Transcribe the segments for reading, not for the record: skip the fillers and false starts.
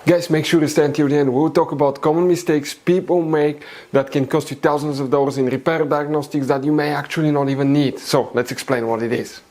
Guys, make sure to stay until the end. We'll talk about common mistakes people make that can cost you thousands of dollars in repair diagnostics that you may actually not even need. So let's explain what it is.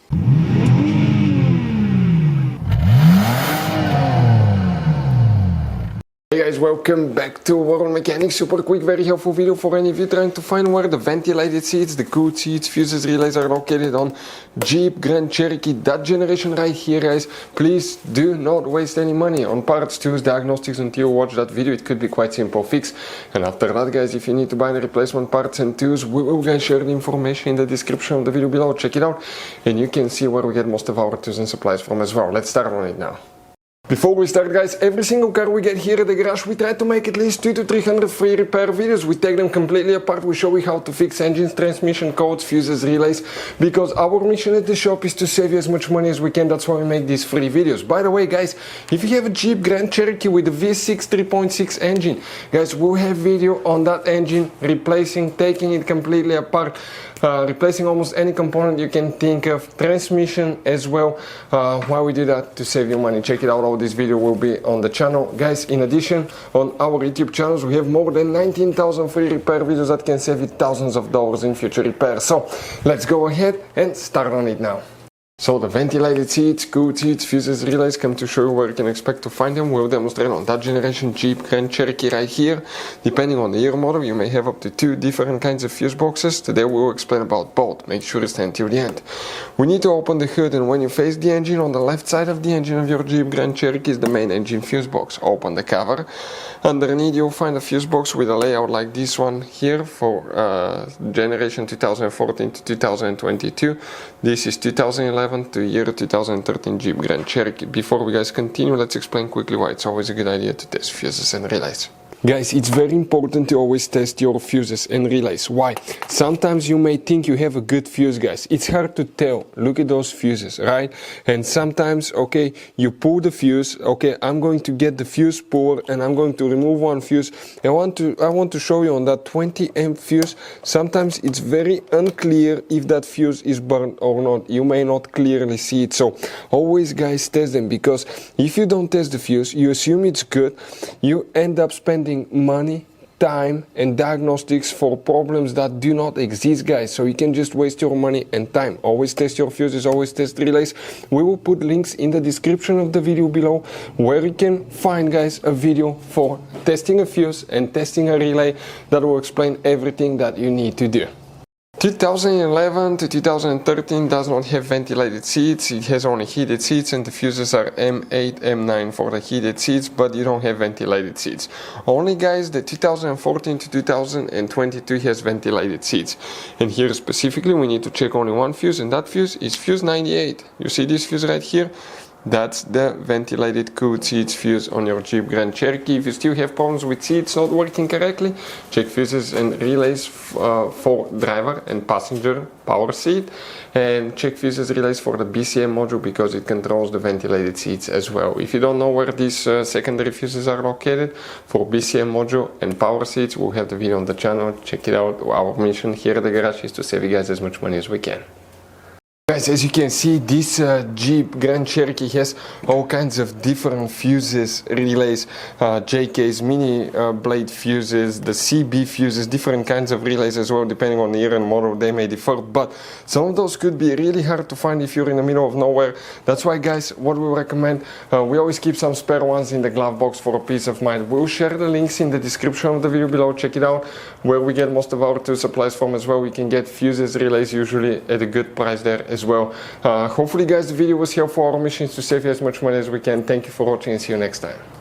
Hey guys, welcome back to World Mechanics. Super quick, very helpful video for any of you trying to find where the ventilated seats, the cooled seats, fuses, relays are located on Jeep Grand Cherokee, that generation right here, guys. Please do not waste any money on parts, tools, diagnostics until you watch that video. It could be quite simple fix. And after that, guys, if you need to buy any replacement parts and tools, we will guys share the information in the description of the video below. Check it out and you can see where we get most of our tools and supplies from as well. Let's start on it now. Before we start, guys, every single car we get here at the garage, we try to make at least 200 to 300 free repair videos. We take them completely apart, we show you how to fix engines, transmission codes, fuses, relays, because our mission at the shop is to save you as much money as we can. That's why we make these free videos. By the way, guys, if you have a Jeep Grand Cherokee with a V6 3.6 engine, guys, we'll have video on that engine, replacing, taking it completely apart, replacing almost any component you can think of, transmission as well. Why we do that? To save you money. Check it out. All this video will be on the channel, guys. In addition, on our YouTube channels we have more than 19,000 free repair videos that can save you thousands of dollars in future repairs. So let's go ahead and start on it now. So the ventilated seats, cooled seats, fuses, relays come to show you where you can expect to find them. We'll demonstrate on that generation Jeep Grand Cherokee right here. Depending on the year model, you may have up to 2 different kinds of fuse boxes. Today we will explain about both. Make sure to stay until the end. We need to open the hood, and when you face the engine, on the left side of the engine of your Jeep Grand Cherokee is the main engine fuse box. Open the cover. Underneath you'll find a fuse box with a layout like this one here for generation 2014 to 2022. This is 2011 to year 2013 Jeep Grand Cherokee. Before we guys continue, let's explain quickly why it's always a good idea to test fuses and relays. Guys, it's very important to always test your fuses and relays. Why? Sometimes you may think you have a good fuse, guys. It's hard to tell. Look at those fuses, right? And sometimes, okay, you pull the fuse. Okay, I'm going to get the fuse puller and I'm going to remove one fuse. I want to show you on that 20 amp fuse. Sometimes it's very unclear if that fuse is burned or not. You may not clearly see it. So always, guys, test them, because if you don't test the fuse, you assume it's good. You end up spending money, time and diagnostics for problems that do not exist, guys. So you can just waste your money and time. Always test your fuses, always test relays. We will put links in the description of the video below where you can find, guys, a video for testing a fuse and testing a relay that will explain everything that you need to do. 2011 to 2013 does not have ventilated seats. It has only heated seats, and the fuses are M8, M9 for the heated seats, but you don't have ventilated seats. Only, guys, the 2014 to 2022 has ventilated seats. And here specifically we need to check only one fuse, and that fuse is fuse 98. You see this fuse right here? That's the ventilated cooled seats fuse on your Jeep Grand Cherokee. If you still have problems with seats not working correctly, check fuses and relays for driver and passenger power seat, and check fuses relays for the BCM module, because it controls the ventilated seats as well. If you don't know where these secondary fuses are located for BCM module and power seats, we'll have the video on the channel. Check it out. Our mission here at the garage is to save you guys as much money as we can. Guys, as you can see, this Jeep Grand Cherokee has all kinds of different fuses, relays, JKs, mini blade fuses, the CB fuses, different kinds of relays as well, depending on the year and model. They may differ, but some of those could be really hard to find if you're in the middle of nowhere. That's why, guys, what we recommend, we always keep some spare ones in the glove box for a peace of mind. We'll share the links in the description of the video below. Check it out, where we get most of our tool supplies from as well. We can get fuses, relays usually at a good price there as well. Hopefully, guys, the video was helpful. Our mission is to save you as much money as we can. Thank you for watching and see you next time.